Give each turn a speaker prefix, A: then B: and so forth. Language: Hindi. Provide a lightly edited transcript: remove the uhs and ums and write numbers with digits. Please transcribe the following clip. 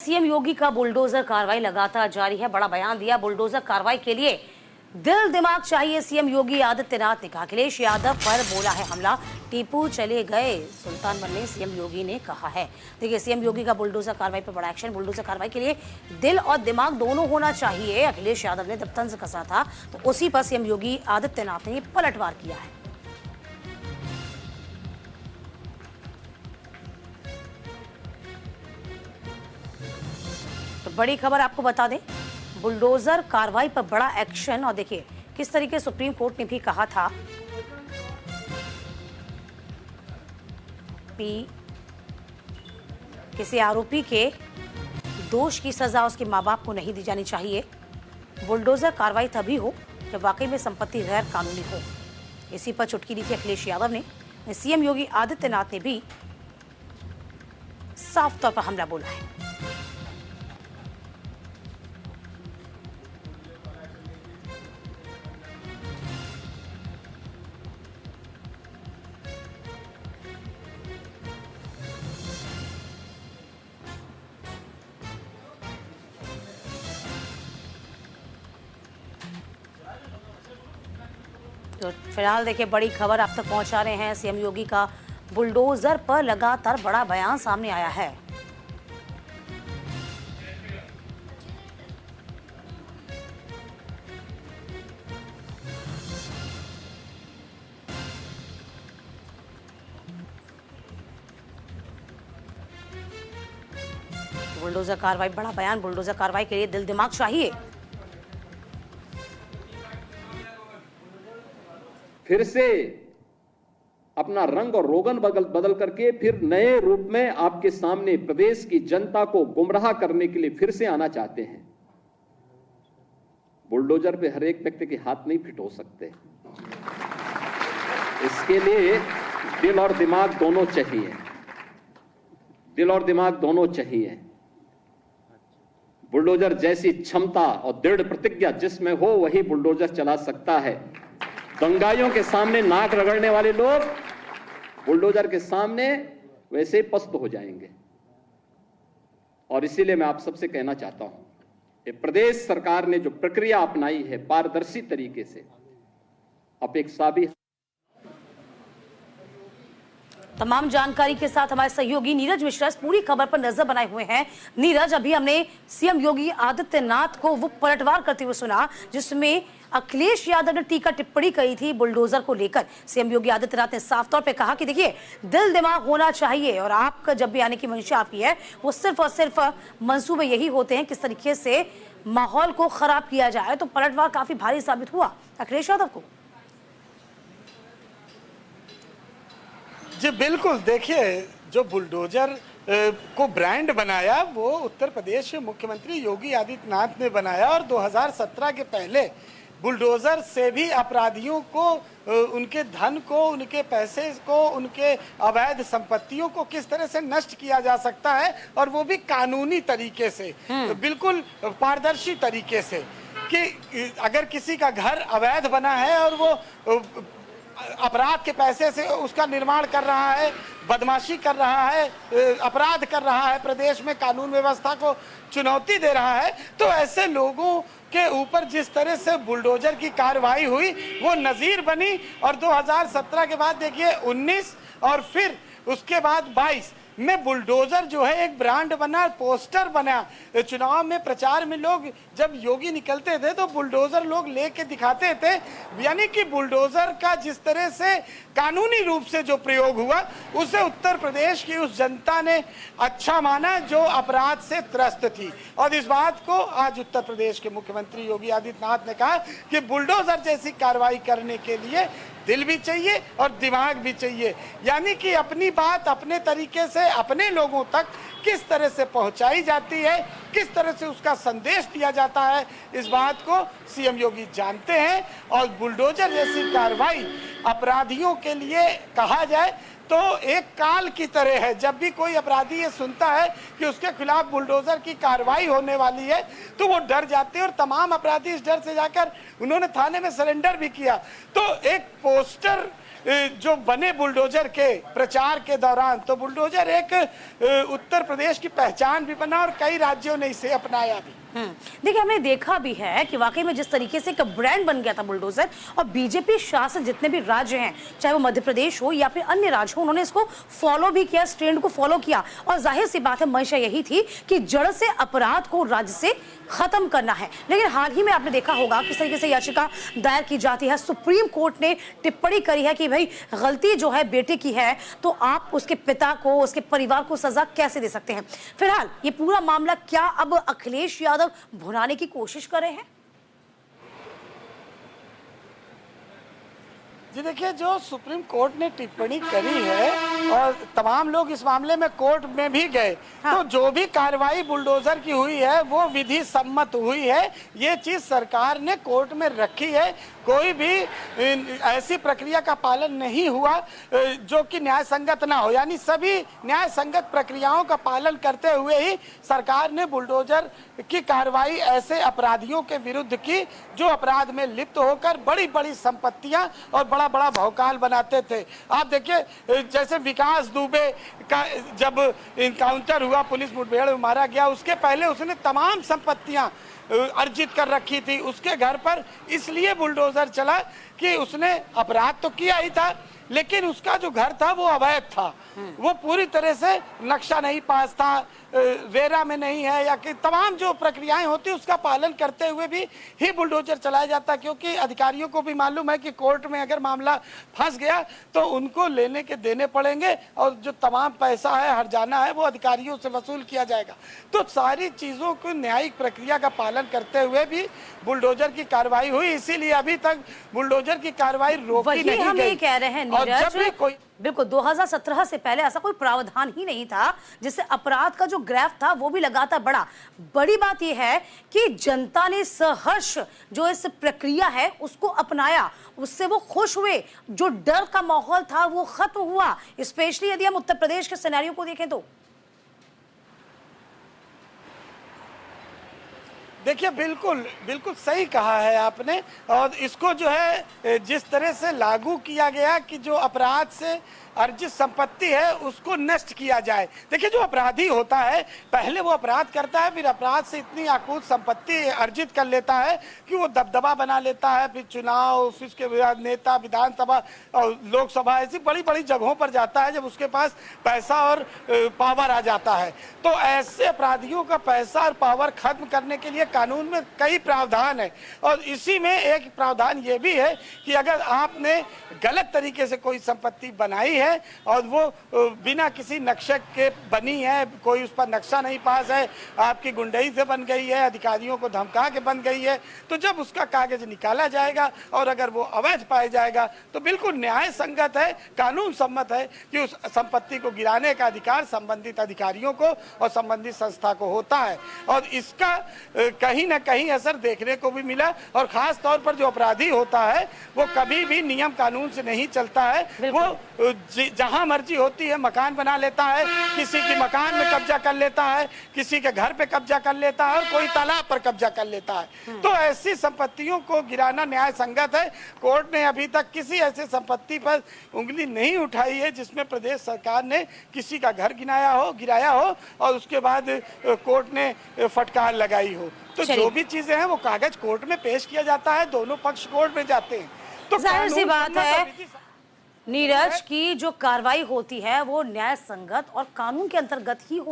A: सीएम योगी का बुलडोजर कार्रवाई लगातार जारी है। बड़ा बयान दिया बुलडोजर कार्रवाई के लिए दिल दिमाग चाहिए। सीएम योगी आदित्यनाथ ने कहा अखिलेश यादव पर बोला है हमला, टीपू चले गए सुल्तान बनने, सीएम योगी ने कहा है। देखिए सीएम योगी का बुलडोजर कार्रवाई पर बड़ा एक्शन। बुलडोजर कार्रवाई के लिए दिल और दिमाग दोनों होना चाहिए। अखिलेश यादव ने जब तंज कसा था तो उसी पर सीएम योगी आदित्यनाथ ने पलटवार किया है। तो बड़ी खबर आपको बता दें, बुलडोजर कार्रवाई पर बड़ा एक्शन। और देखिए किस तरीके सुप्रीम कोर्ट ने भी कहा था कि किसी आरोपी के दोष की सजा उसके मां बाप को नहीं दी जानी चाहिए। बुलडोजर कार्रवाई तभी हो जब वाकई में संपत्ति गैर कानूनी हो। इसी पर चुटकी दी थी अखिलेश यादव ने। सीएम योगी आदित्यनाथ ने भी साफ तौर पर हमला बोला है। तो फिलहाल देखिए बड़ी खबर आप तक पहुंचा रहे हैं। सीएम योगी का बुलडोजर पर लगातार बड़ा बयान सामने आया है। बुलडोजर कार्रवाई, बड़ा बयान। बुलडोजर कार्रवाई के लिए दिल दिमाग चाहिए।
B: फिर से अपना रंग और रोगन बदल करके फिर नए रूप में आपके सामने प्रदेश की जनता को गुमराह करने के लिए फिर से आना चाहते हैं। बुलडोजर पे हर एक व्यक्ति के हाथ नहीं फिट हो सकते। इसके लिए दिल और दिमाग दोनों चाहिए। दिल और दिमाग दोनों चाहिए। बुलडोजर जैसी क्षमता और दृढ़ प्रतिज्ञा जिसमें हो वही बुलडोजर चला सकता है। दंगाइयों के सामने नाक रगड़ने वाले लोग बुलडोजर के सामने वैसे ही पस्त हो जाएंगे। और इसीलिए मैं आप सबसे कहना चाहता हूं कि प्रदेश सरकार ने जो प्रक्रिया अपनाई है पारदर्शी तरीके से, अपेक्षा भी।
A: तमाम जानकारी के साथ हमारे सहयोगी नीरज मिश्रा इस पूरी खबर पर नजर बनाए हुए हैं। नीरज, अभी हमने सीएम योगी आदित्यनाथ को वो पलटवार करते हुए सुना जिसमें अखिलेश यादव ने टीका टिप्पणी करी थी बुलडोजर को लेकर। सीएम योगी आदित्यनाथ ने साफ तौर पे कहा कि देखिए दिल दिमाग होना चाहिए और आपका जब भी आने की मंशा आपकी है वो सिर्फ और सिर्फ मंसूबे यही होते हैं किस तरीके से माहौल को खराब किया जाए। तो पलटवार काफी भारी साबित हुआ अखिलेश यादव को।
C: जी बिल्कुल, देखिए जो बुलडोजर को ब्रांड बनाया वो उत्तर प्रदेश के मुख्यमंत्री योगी आदित्यनाथ ने बनाया। और 2017 के पहले बुलडोजर से भी अपराधियों को, उनके धन को, उनके पैसे को, उनके अवैध संपत्तियों को किस तरह से नष्ट किया जा सकता है और वो भी कानूनी तरीके से, बिल्कुल पारदर्शी तरीके से। कि अगर किसी का घर अवैध बना है और वो अपराध के पैसे से उसका निर्माण कर रहा है, बदमाशी कर रहा है, अपराध कर रहा है, प्रदेश में कानून व्यवस्था को चुनौती दे रहा है, तो ऐसे लोगों के ऊपर जिस तरह से बुलडोजर की कार्रवाई हुई वो नजीर बनी। और 2017 के बाद देखिए 19 और फिर उसके बाद 22 में बुलडोजर जो है एक ब्रांड बना, पोस्टर बना। चुनाव में प्रचार में लोग जब योगी निकलते थे तो बुलडोजर लोग लेके दिखाते थे। यानी कि बुलडोजर का जिस तरह से कानूनी रूप से जो प्रयोग हुआ उसे उत्तर प्रदेश की उस जनता ने अच्छा माना जो अपराध से त्रस्त थी। और इस बात को आज उत्तर प्रदेश के मुख्यमंत्री योगी आदित्यनाथ ने कहा कि बुलडोजर जैसी कार्रवाई करने के लिए दिल भी चाहिए और दिमाग भी चाहिए। यानी कि अपनी बात अपने तरीके से अपने लोगों तक किस तरह से पहुंचाई जाती है, किस तरह से उसका संदेश दिया जाता है, इस बात को सीएम योगी जानते हैं। और बुलडोजर जैसी कार्रवाई अपराधियों के लिए कहा जाए तो एक काल की तरह है। जब भी कोई अपराधी ये सुनता है कि उसके खिलाफ बुलडोजर की कार्रवाई होने वाली है तो वो डर जाते हैं, और तमाम अपराधी इस डर से जाकर उन्होंने थाने में सरेंडर भी किया। तो एक पोस्टर जो बने बुलडोजर के प्रचार के दौरान, तो बुलडोजर एक उत्तर प्रदेश की पहचान भी बना और कई राज्यों ने इसे अपनाया भी।
A: देखिए, हमने देखा भी है कि वाकई में जिस तरीके से एक ब्रांड बन गया था बुलडोजर, और बीजेपी शासित जितने भी राज्य हैं, चाहे वो मध्य प्रदेश हो या फिर अन्य राज्य हो, उन्होंने इसको फॉलो भी किया, इस ट्रेंड को फॉलो किया। और जाहिर सी बात है, मंशा यही थी कि जड़ से अपराध को राज्य से खत्म करना है। लेकिन हाल ही में आपने देखा होगा किस तरीके से याचिका दायर की जाती है। सुप्रीम कोर्ट ने टिप्पणी करी है कि भाई गलती जो है बेटे की है, तो आप उसके पिता को, उसके परिवार को सजा कैसे दे सकते हैं। फिलहाल ये पूरा मामला क्या अब अखिलेश यादव भुनाने की कोशिश कर रहे हैं?
C: जी देखिए, जो सुप्रीम कोर्ट ने टिप्पणी करी है और तमाम लोग इस मामले में कोर्ट में भी गए, तो जो भी कार्रवाई बुलडोजर की हुई है वो विधि सम्मत हुई है। ये चीज सरकार ने कोर्ट में रखी है। कोई भी ऐसी प्रक्रिया का पालन नहीं हुआ जो कि न्याय संगत ना हो, यानी सभी न्याय संगत प्रक्रियाओं का पालन करते हुए ही सरकार ने बुलडोजर की कार्रवाई ऐसे अपराधियों के विरुद्ध की जो अपराध में लिप्त होकर बड़ी बड़ी संपत्तियां और बड़ा बड़ा भौकाल बनाते थे। आप देखिए, जैसे विकास दुबे का जब इनकाउंटर हुआ, पुलिस मुठभेड़ में मारा गया, उसके पहले उसने तमाम संपत्तियां अर्जित कर रखी थी उसके घर पर। इसलिए बुलडोजर चला कि उसने अपराध तो किया ही था, लेकिन उसका जो घर था वो अवैध था, वो पूरी तरह से नक्शा नहीं पास था, रेरा में नहीं है, या कि तमाम जो प्रक्रियाएं होती उसका पालन करते हुए भी ही बुलडोजर चलाया जाता। क्योंकि अधिकारियों को भी मालूम है कि कोर्ट में अगर मामला फंस गया तो उनको लेने के देने पड़ेंगे, और जो तमाम पैसा है, हर्जाना है, वो अधिकारियों से वसूल किया जाएगा। तो सारी चीजों को न्यायिक प्रक्रिया का पालन करते हुए भी बुलडोजर की कार्रवाई हुई। इसीलिए अभी तक बुलडोजर की कार्रवाई रोकी नहीं
A: हम
C: गई।
A: ये कह रहे हैं नीरज, बिल्कुल 2017 से पहले ऐसा कोई प्रावधान ही नहीं था जिससे अपराध का जो ग्राफ था वो भी लगातार बढ़ा। बड़ी बात यह है कि जनता ने सहर्ष जो इस प्रक्रिया है उसको अपनाया, उससे वो खुश हुए। जो डर का माहौल था वो खत्म हुआ। स्पेशली यदि हम उत्तर प्रदेश के सिनेरियो को देखें तो
C: देखिए, बिल्कुल बिल्कुल सही कहा है आपने। और इसको जो है जिस तरह से लागू किया गया कि जो अपराध से अर्जित संपत्ति है उसको नष्ट किया जाए। देखिए, जो अपराधी होता है पहले वो अपराध करता है, फिर अपराध से इतनी आकूत संपत्ति अर्जित कर लेता है कि वो दबदबा बना लेता है, फिर चुनाव, फिर उसके बाद नेता, विधानसभा और लोकसभा, ऐसी बड़ी बड़ी जगहों पर जाता है जब उसके पास पैसा और पावर आ जाता है। तो ऐसे अपराधियों का पैसा और पावर खत्म करने के लिए कानून में कई प्रावधान है, और इसी में एक प्रावधान ये भी है कि अगर आपने गलत तरीके से कोई संपत्ति बनाई है और वो बिना किसी नक्शे के बनी है, कोई उस पर नक्शा नहीं पास है, आपकी गुंडई से बन गई है, अधिकारियों को धमका के बन गई है, तो जब उसका कागज निकाला जाएगा और अगर वो अवैध पाया जाएगा तो बिल्कुल न्याय संगत है, कानून सम्मत है कि उस संपत्ति को गिराने का अधिकार संबंधित अधिकारियों को और संबंधित संस्था को होता है। और इसका कहीं ना कहीं असर देखने को भी मिला, और खास तौर पर जो अपराधी होता है वो कभी भी नियम कानून से नहीं चलता है। वो जहां मर्जी होती है मकान बना लेता है, किसी के मकान में कब्जा कर लेता है, किसी के घर पे कब्जा कर लेता है, और कोई तालाब पर कब्जा कर लेता है। तो ऐसी संपत्तियों को गिराना न्याय संगत है। कोर्ट ने अभी तक किसी ऐसे संपत्ति पर उंगली नहीं उठाई है जिसमें प्रदेश सरकार ने किसी का घर गिराया हो और उसके बाद कोर्ट ने फटकार लगाई हो। तो जो भी चीजें हैं वो कागज कोर्ट में पेश किया जाता है, दोनों पक्ष कोर्ट में जाते हैं। तो
A: जाहिर सी बात है नीरज की जो कार्रवाई होती है वो न्याय संगत और कानून के अंतर्गत ही होती है।